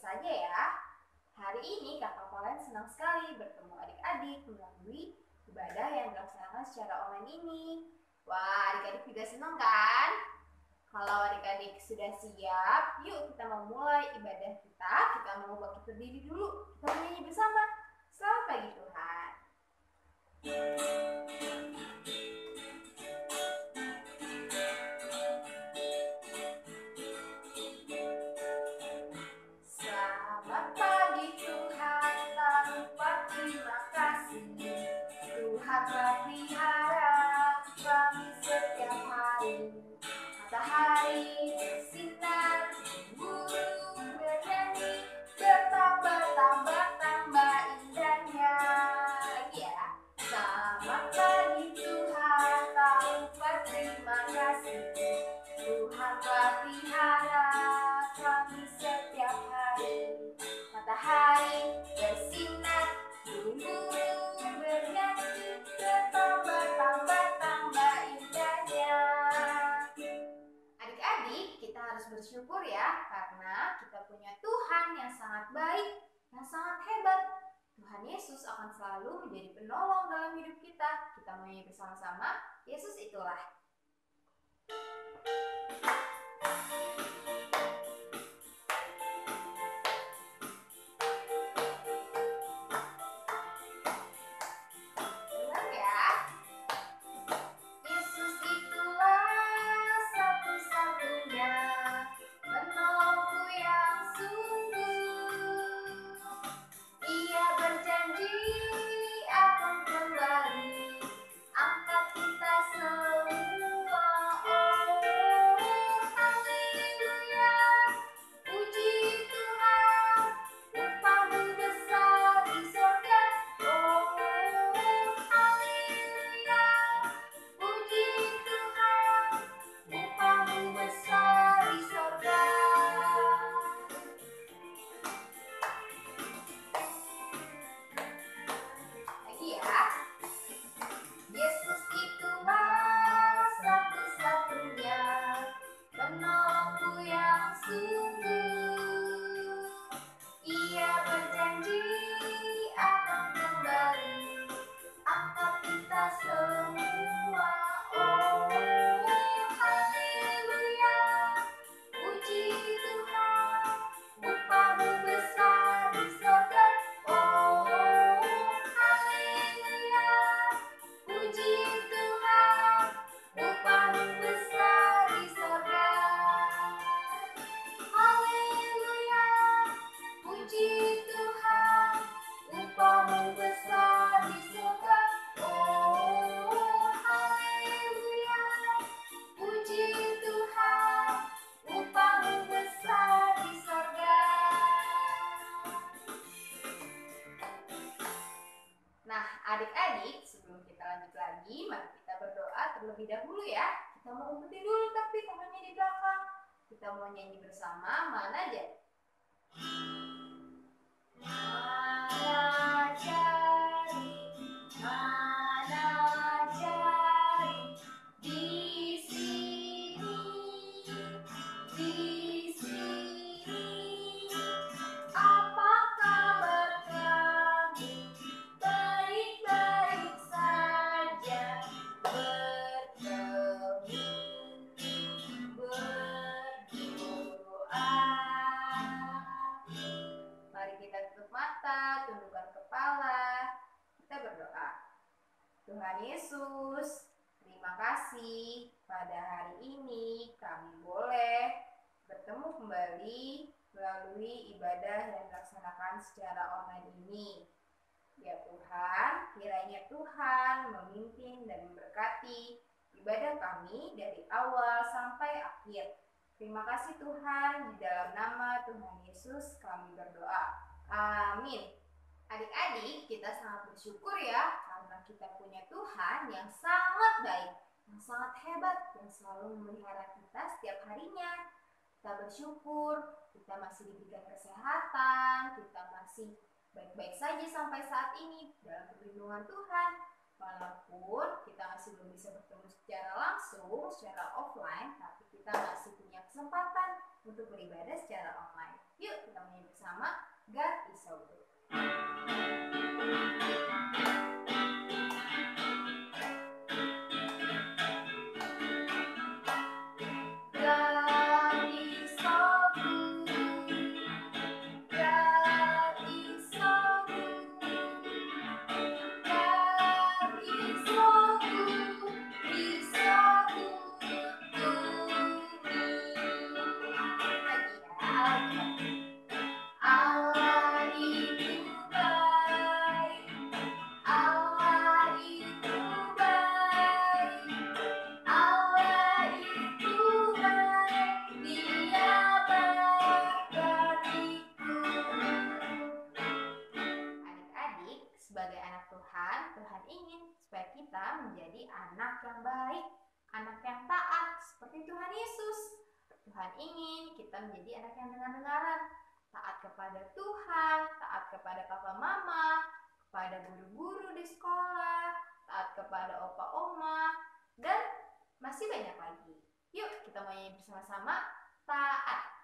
saja ya. Hari ini Kakak Valen senang sekali bertemu adik-adik melalui ibadah yang dilaksanakan secara online ini. Wah, adik-adik juga senang kan? Kalau adik-adik sudah siap, yuk kita memulai ibadah kita. Kita mau bangkit berdiri dulu. Kita menyanyi bersama. Selamat pagi Tuhan. Selamat pagi Tuhan, tak lupa terima kasih. Tuhan telah pelihara kami setiap hari. Matahari bersinar, burung bernyanyi, bertambah-tambah indahnya. Lagi ya. Selamat pagi Tuhan, tak lupa terima kasih. Tuhan telah pelihara kami setiap hari. Matahari bersinar, burung bernyanyi, bertambah-tambah indahnya. Adik-adik, kita harus bersyukur ya, karena kita punya Tuhan yang sangat baik, yang sangat hebat. Tuhan Yesus akan selalu menjadi penolong dalam hidup kita. Kita mau nyanyi bersama-sama, Yesus itulah. Dengar ya. Yesus itulah satu-satunya penolongku yang sungguh. Ia berjanji akan kembali angkat kita semua. Oh, haleluya, puji Tuhan, upahmu besar di sorga. Oh, haleluya, puji Tuhan, upahmu besar di sorga. Lagi ya. Yesus itulah satu-satunya penolongku yang sungguh. Ia berjanji akan kembali angkat kita semua. Oh, haleluya, puji Tuhan, upahmu besar di sorga. Oh, haleluya, puji Tuhan, upahmu besar di sorga. Haleluya, puji Tuhan, upahmu besar di sorga. Oh, haleluya, puji Tuhan, upahmu besar di sorga. Nah, adik-adik, sebelum kita lanjut lagi, mari kita berdoa terlebih dahulu ya. Kita mau umpetin dulu tapi tangannya di belakang. Kita mau nyanyi bersama, mana aja? Mana jari di sini, apa kabar kamu? Baik-baik saja, bertemu, berdoa. Mari kita tutup mata, tundukkan kepala, kita berdoa. Tuhan Yesus, terima kasih pada hari ini kami boleh bertemu kembali melalui ibadah yang dilaksanakan secara online ini. Ya Tuhan, kiranya Tuhan memimpin dan memberkati ibadah kami dari awal sampai akhir. Terima kasih Tuhan, di dalam nama Tuhan Yesus kami berdoa. Amin. Adik-adik, kita sangat bersyukur ya, karena kita punya Tuhan yang sangat baik, yang sangat hebat, yang selalu memelihara kita setiap harinya. Kita bersyukur, kita masih diberikan kesehatan, kita masih baik-baik saja sampai saat ini dalam perlindungan Tuhan. Walaupun kita masih belum bisa bertemu secara langsung, secara offline, tapi kita masih punya kesempatan untuk beribadah secara online. Yuk kita menyanyi bersama. bersama-sama God is so good. Sebagai anak Tuhan, Tuhan ingin supaya kita menjadi anak yang baik, anak yang taat seperti Tuhan Yesus. Tuhan ingin kita menjadi anak yang dengar-dengaran, taat kepada Tuhan, taat kepada papa mama, kepada guru-guru di sekolah, taat kepada opa oma, dan masih banyak lagi. Yuk kita mau nyanyi bersama-sama, taat.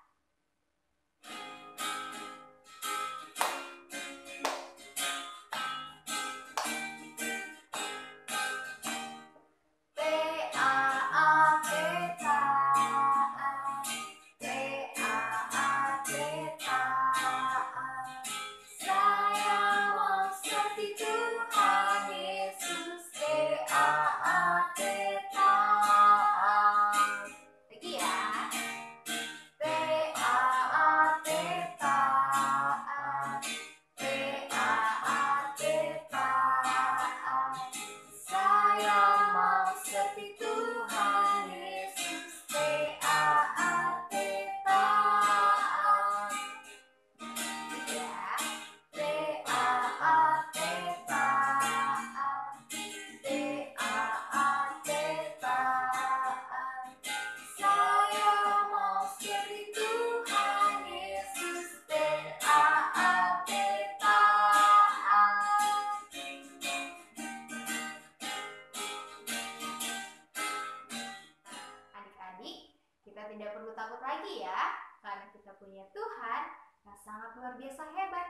Kita tidak perlu takut lagi ya, karena kita punya Tuhan yang sangat luar biasa hebat.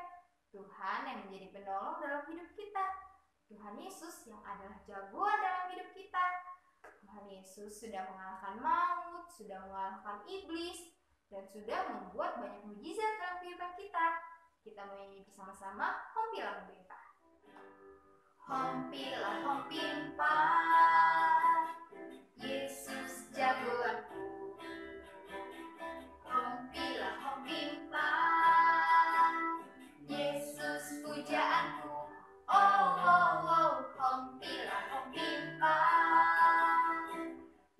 Tuhan yang menjadi penolong dalam hidup kita. Tuhan Yesus yang adalah jagoan dalam hidup kita. Tuhan Yesus sudah mengalahkan maut, sudah mengalahkan iblis, dan sudah membuat banyak mujizat dalam kehidupan kita. Kita mau nyanyi bersama-sama, Hompilah Hompimpa. Hompilah Hompimpa, Yesus jagoanku. Hompilah Hompimpa, Yesus pujaanku. Oh, oh, oh, hompilah Hompimpa,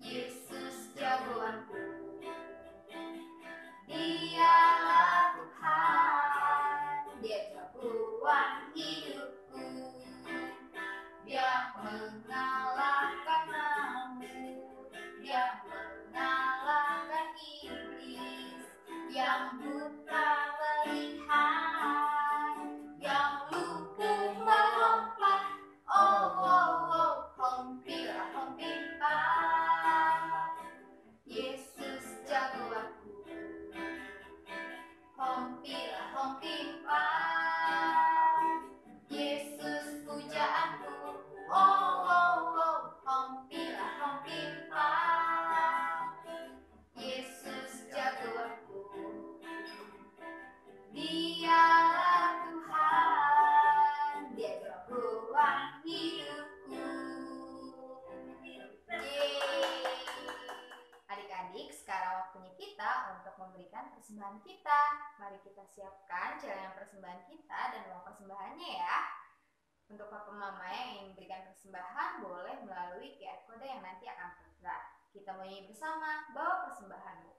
Yesus jagoanku. Dialah Tuhan, Dia jagoan hidupku. Dia mengalahkan maut, Dia mengalahkan iblis. Yang buta melihat, yang lumpuh melompat. Oh, oh, oh, hompilah Hompimpa, Yesus jagoanku. Hompilah Hompimpa, Yesus pujaanku. Oh, oh, oh, hompilah Hompimpa, Yesus jagoanku. Dialah Tuhan, Dia jagoan hidupku. Yeay. Adik-adik, sekarang waktunya kita untuk memberikan persembahan kita. Mari kita siapkan celengan persembahan kita dan uang persembahannya ya. Untuk papa mama yang ingin memberikan persembahan, boleh melalui QR code yang nanti akan tertera. Kita mau nyanyi bersama, bawa persembahanmu.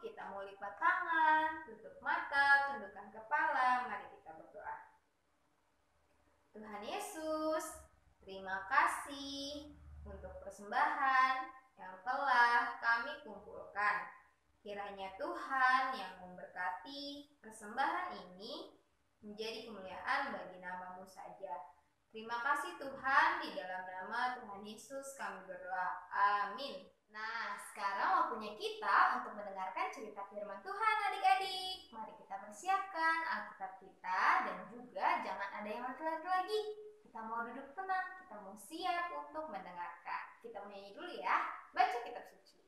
kita mau lipat tangan, tutup mata, tundukkan kepala, mari kita berdoa. Tuhan Yesus, terima kasih untuk persembahan yang telah kami kumpulkan. Kiranya Tuhan yang memberkati persembahan ini menjadi kemuliaan bagi nama-Mu saja. Terima kasih Tuhan, di dalam nama Tuhan Yesus kami berdoa. Amin. Nah, sekarang waktunya kita untuk mendengarkan cerita firman Tuhan adik-adik. Mari kita persiapkan Alkitab kita dan juga jangan ada yang laki-laki lagi. Kita mau duduk tenang, kita mau siap untuk mendengarkan. Kita menyanyi dulu ya, baca kitab suci.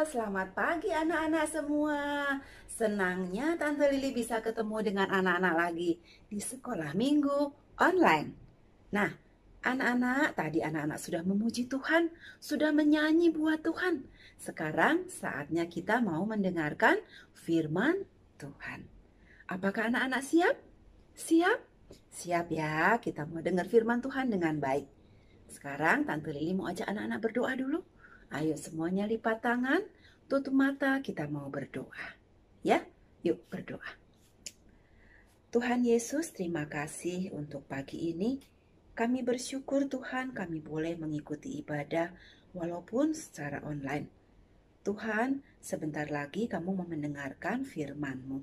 Selamat pagi anak-anak semua. Senangnya Tante Lili bisa ketemu dengan anak-anak lagi di sekolah minggu online. Nah, anak-anak, tadi anak-anak sudah memuji Tuhan, sudah menyanyi buat Tuhan. Sekarang saatnya kita mau mendengarkan firman Tuhan. Apakah anak-anak siap? Siap? Siap ya, kita mau dengar firman Tuhan dengan baik. Sekarang Tante Lili mau ajak anak-anak berdoa dulu. Ayo semuanya lipat tangan, tutup mata, kita mau berdoa. Ya, yuk berdoa. Tuhan Yesus, terima kasih untuk pagi ini. Kami bersyukur Tuhan kami boleh mengikuti ibadah walaupun secara online. Tuhan, sebentar lagi kamu mau mendengarkan firman-Mu.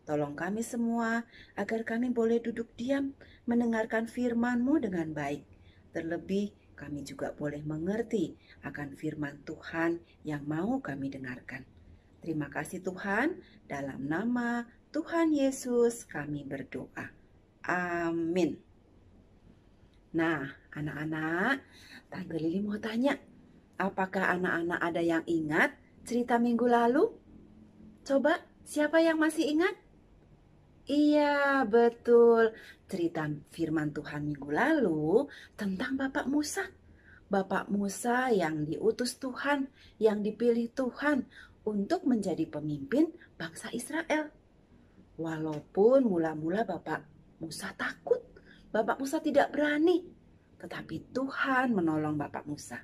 Tolong kami semua agar kami boleh duduk diam mendengarkan firman-Mu dengan baik. Terlebih kami juga boleh mengerti akan firman Tuhan yang mau kami dengarkan. Terima kasih Tuhan, dalam nama Tuhan Yesus kami berdoa. Amin. Nah, anak-anak, Tante Lili mau tanya, apakah anak-anak ada yang ingat cerita minggu lalu? Coba, siapa yang masih ingat? Iya, betul. Cerita firman Tuhan minggu lalu tentang Bapak Musa. Bapak Musa yang diutus Tuhan, yang dipilih Tuhan untuk menjadi pemimpin bangsa Israel. Walaupun mula-mula Bapak Musa takut, Bapak Musa tidak berani. Tetapi Tuhan menolong Bapak Musa.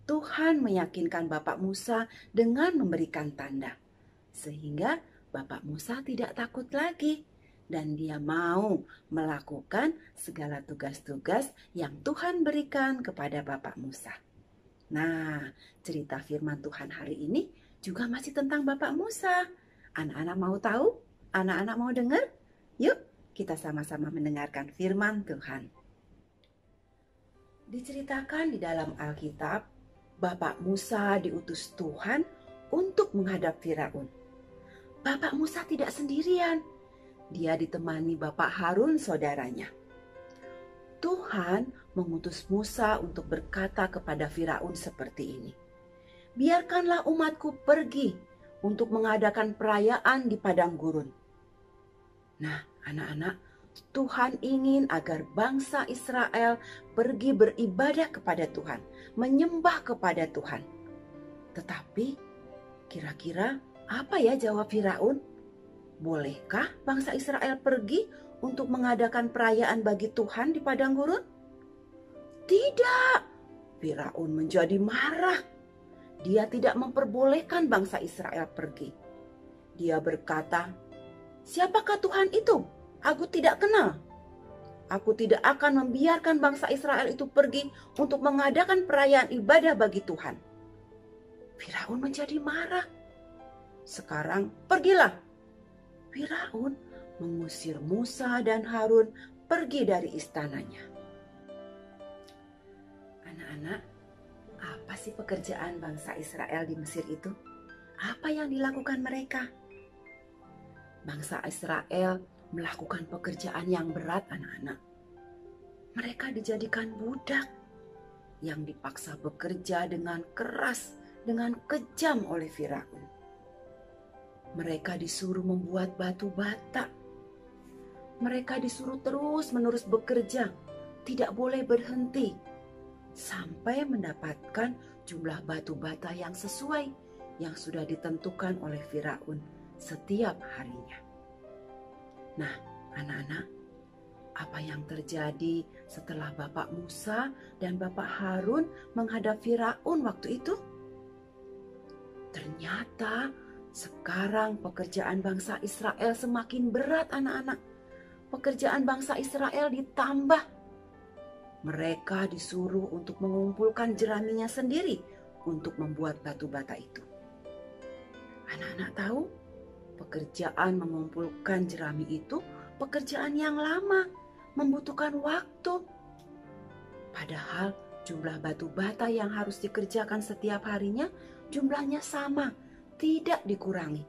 Tuhan meyakinkan Bapak Musa dengan memberikan tanda. Sehingga Bapak Musa tidak takut lagi. Dan dia mau melakukan segala tugas-tugas yang Tuhan berikan kepada Bapak Musa. Nah, cerita firman Tuhan hari ini juga masih tentang Bapak Musa. Anak-anak mau tahu? Anak-anak mau dengar? Yuk, kita sama-sama mendengarkan firman Tuhan. Diceritakan di dalam Alkitab, Bapak Musa diutus Tuhan untuk menghadap Firaun. Bapak Musa tidak sendirian. Dia ditemani Bapak Harun saudaranya. Tuhan mengutus Musa untuk berkata kepada Firaun seperti ini. Biarkanlah umatku pergi untuk mengadakan perayaan di padang gurun. Nah, anak-anak, Tuhan ingin agar bangsa Israel pergi beribadah kepada Tuhan, menyembah kepada Tuhan. Tetapi, kira-kira apa ya jawab Firaun? bolehkah bangsa Israel pergi untuk mengadakan perayaan bagi Tuhan di padang gurun? Tidak, Firaun menjadi marah. Dia tidak memperbolehkan bangsa Israel pergi. Dia berkata, "Siapakah Tuhan itu? Aku tidak kenal. Aku tidak akan membiarkan bangsa Israel itu pergi untuk mengadakan perayaan ibadah bagi Tuhan." Firaun menjadi marah. Sekarang pergilah. Firaun mengusir Musa dan Harun pergi dari istananya. Anak-anak, apa sih pekerjaan bangsa Israel di Mesir itu? Apa yang dilakukan mereka? Bangsa Israel melakukan pekerjaan yang berat, anak-anak. Mereka dijadikan budak yang dipaksa bekerja dengan keras, dengan kejam oleh Firaun. Mereka disuruh membuat batu bata. Mereka disuruh terus-menerus bekerja, tidak boleh berhenti, sampai mendapatkan jumlah batu bata yang sesuai, yang sudah ditentukan oleh Firaun setiap harinya. Nah, anak-anak, apa yang terjadi setelah Bapak Musa dan Bapak Harun menghadap Firaun waktu itu? Ternyata sekarang pekerjaan bangsa Israel semakin berat, anak-anak. Pekerjaan bangsa Israel ditambah. Mereka disuruh untuk mengumpulkan jeraminya sendiri untuk membuat batu bata itu. Anak-anak tahu, pekerjaan mengumpulkan jerami itu pekerjaan yang lama, membutuhkan waktu. Padahal jumlah batu bata yang harus dikerjakan setiap harinya jumlahnya sama, tidak dikurangi.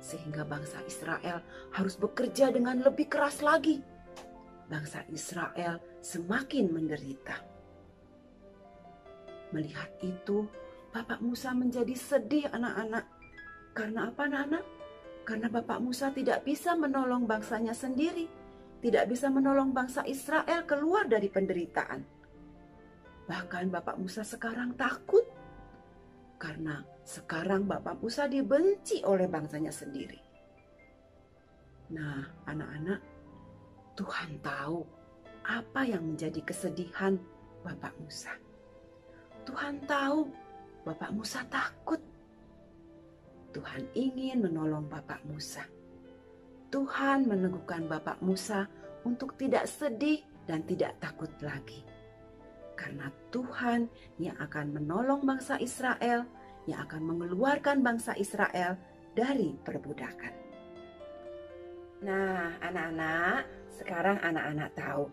Sehingga bangsa Israel harus bekerja dengan lebih keras lagi. Bangsa Israel semakin menderita. Melihat itu, Bapak Musa menjadi sedih, anak-anak. Karena apa, anak-anak? Karena Bapak Musa tidak bisa menolong bangsanya sendiri, tidak bisa menolong bangsa Israel keluar dari penderitaan. Bahkan Bapak Musa sekarang takut, karena sekarang Bapak Musa dibenci oleh bangsanya sendiri. Nah, anak-anak, Tuhan tahu apa yang menjadi kesedihan Bapak Musa. Tuhan tahu Bapak Musa takut. Tuhan ingin menolong Bapak Musa. Tuhan meneguhkan Bapak Musa untuk tidak sedih dan tidak takut lagi. Karena Tuhan yang akan menolong bangsa Israel, yang akan mengeluarkan bangsa Israel dari perbudakan. Nah, anak-anak, sekarang anak-anak tahu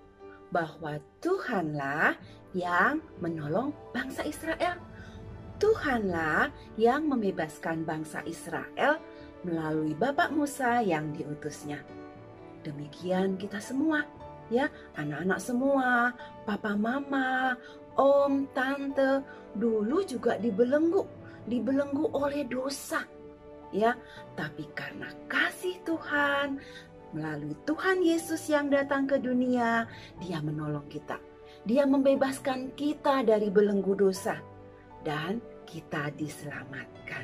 bahwa Tuhanlah yang menolong bangsa Israel. Tuhanlah yang membebaskan bangsa Israel melalui Bapak Musa yang diutusnya. Demikian kita semua, ya, anak-anak semua, papa mama, om, tante, dulu juga dibelenggu oleh dosa, ya. Tapi karena kasih Tuhan, melalui Tuhan Yesus yang datang ke dunia, Dia menolong kita. Dia membebaskan kita dari belenggu dosa dan kita diselamatkan.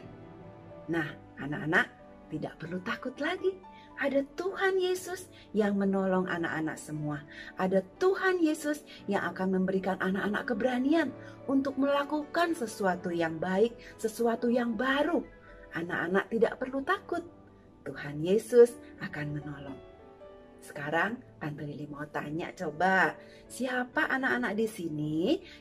Nah, anak-anak tidak perlu takut lagi. Ada Tuhan Yesus yang menolong anak-anak semua. Ada Tuhan Yesus yang akan memberikan anak-anak keberanian untuk melakukan sesuatu yang baik, sesuatu yang baru. Anak-anak tidak perlu takut. Tuhan Yesus akan menolong. Sekarang Tante Lili mau tanya, coba siapa anak-anak di sini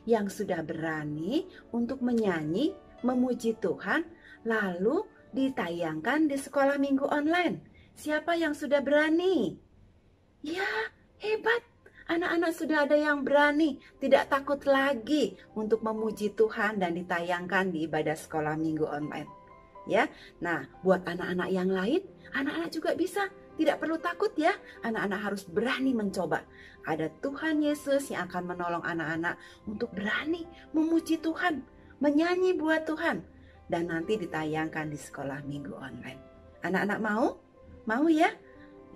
yang sudah berani untuk menyanyi, memuji Tuhan, lalu ditayangkan di sekolah minggu online? Siapa yang sudah berani? Ya, hebat. Anak-anak sudah ada yang berani, tidak takut lagi untuk memuji Tuhan dan ditayangkan di ibadah sekolah minggu online. Ya, nah buat anak-anak yang lain, anak-anak juga bisa. Tidak perlu takut ya, anak-anak harus berani mencoba. Ada Tuhan Yesus yang akan menolong anak-anak untuk berani memuji Tuhan, menyanyi buat Tuhan, dan nanti ditayangkan di sekolah minggu online. Anak-anak mau? Mau ya?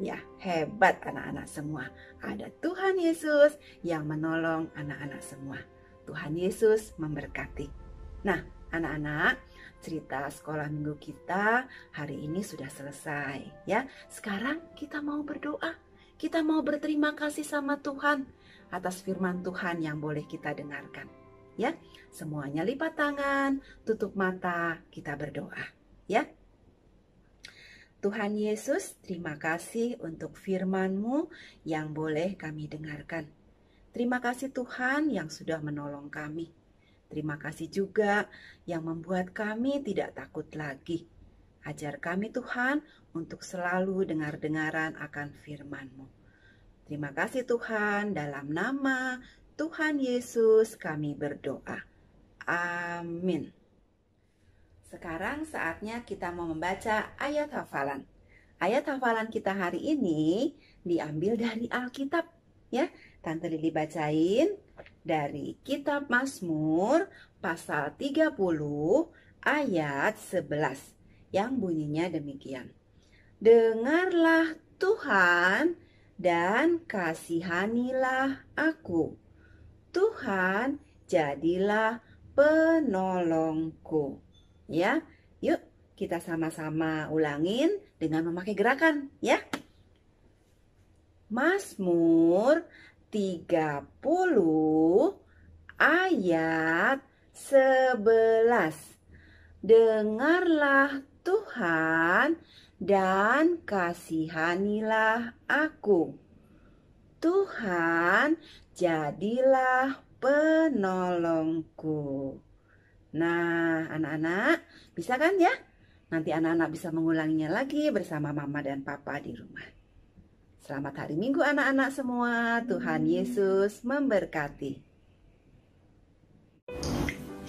Ya, hebat anak-anak semua. Ada Tuhan Yesus yang menolong anak-anak semua. Tuhan Yesus memberkati. Nah, anak-anak, cerita sekolah minggu kita hari ini sudah selesai ya. Sekarang kita mau berdoa. Kita mau berterima kasih sama Tuhan atas firman Tuhan yang boleh kita dengarkan. Ya, semuanya lipat tangan, tutup mata, kita berdoa ya. Tuhan Yesus, terima kasih untuk firman-Mu yang boleh kami dengarkan. Terima kasih Tuhan yang sudah menolong kami. Terima kasih juga yang membuat kami tidak takut lagi. Ajar kami Tuhan untuk selalu dengar-dengaran akan firman-Mu. Terima kasih Tuhan, dalam nama Tuhan Yesus kami berdoa. Amin. Sekarang saatnya kita mau membaca ayat hafalan. Ayat hafalan kita hari ini diambil dari Alkitab. Ya, Tante Lili bacain dari kitab Mazmur pasal 30 ayat 11 yang bunyinya demikian. Dengarlah Tuhan dan kasihanilah aku. Tuhan jadilah penolongku. Ya, yuk kita sama-sama ulangin dengan memakai gerakan ya. Mazmur 30 ayat 11. Dengarlah Tuhan dan kasihanilah aku. Tuhan jadilah penolongku. Nah, anak-anak bisa kan ya? Nanti anak-anak bisa mengulanginya lagi bersama mama dan papa di rumah. Selamat hari Minggu anak-anak semua. Tuhan Yesus memberkati.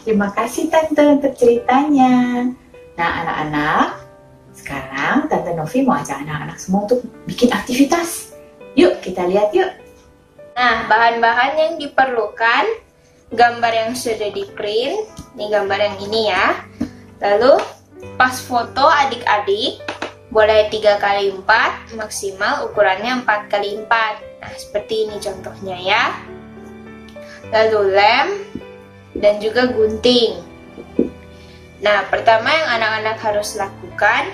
Terima kasih Tante untuk ceritanya. Nah anak-anak, sekarang Tante Novi mau ajak anak-anak semua untuk bikin aktivitas. Yuk kita lihat yuk. Nah, bahan-bahan yang diperlukan, gambar yang sudah di print, ini gambar yang ini ya. Lalu pas foto adik-adik, boleh 3x4, maksimal ukurannya 4x4. Nah, seperti ini contohnya ya. Lalu lem dan juga gunting. Nah, pertama yang anak-anak harus lakukan,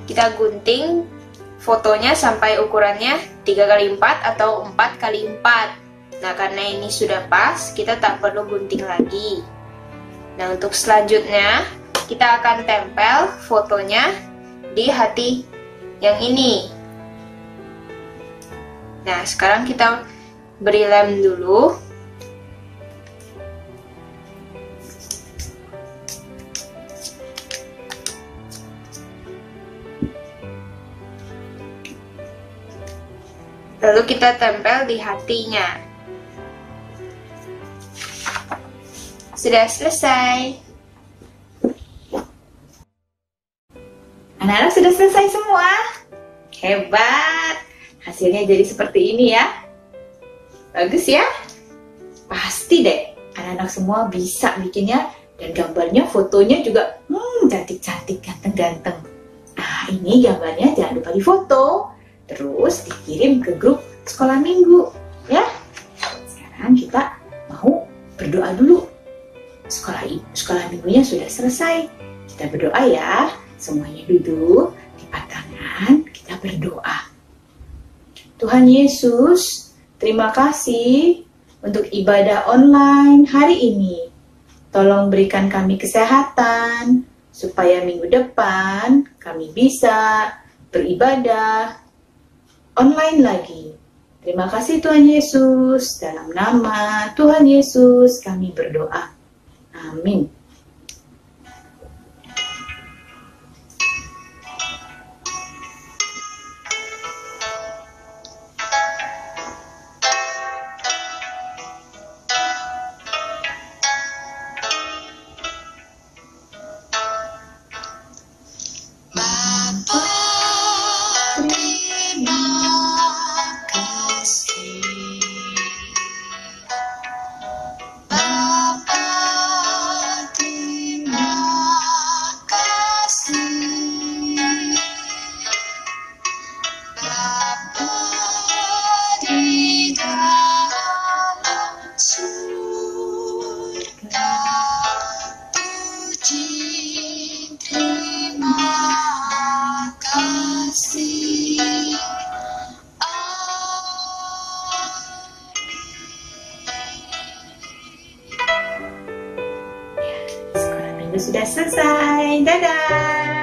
kita gunting fotonya sampai ukurannya 3x4 atau 4x4. Nah, karena ini sudah pas, kita tak perlu gunting lagi. Nah, untuk selanjutnya, kita akan tempel fotonya di hati yang ini. Nah, sekarang kita beri lem dulu. Lalu kita tempel di hatinya. Sudah selesai. Anak-anak sudah selesai semua. Hebat. Hasilnya jadi seperti ini ya. Bagus ya? Pasti deh anak-anak semua bisa bikinnya. Dan gambarnya, fotonya juga cantik-cantik, ganteng-ganteng. Nah ini gambarnya jangan lupa difoto. Terus dikirim ke grup sekolah minggu ya. Sekarang kita mau berdoa dulu. Sekolah minggunya sudah selesai. Kita berdoa ya. Semuanya duduk, lipat tangan, kita berdoa. Tuhan Yesus, terima kasih untuk ibadah online hari ini. Tolong berikan kami kesehatan, supaya minggu depan kami bisa beribadah online lagi. Terima kasih Tuhan Yesus, dalam nama Tuhan Yesus kami berdoa. Amin. sudah selesai. Dadah!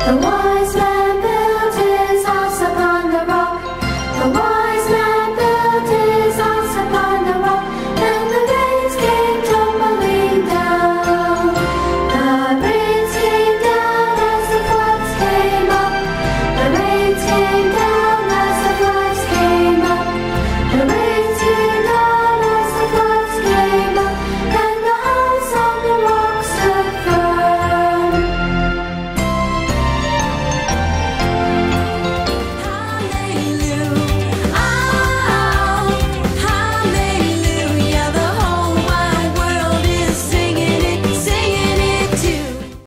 The wise man built his house upon the rock. The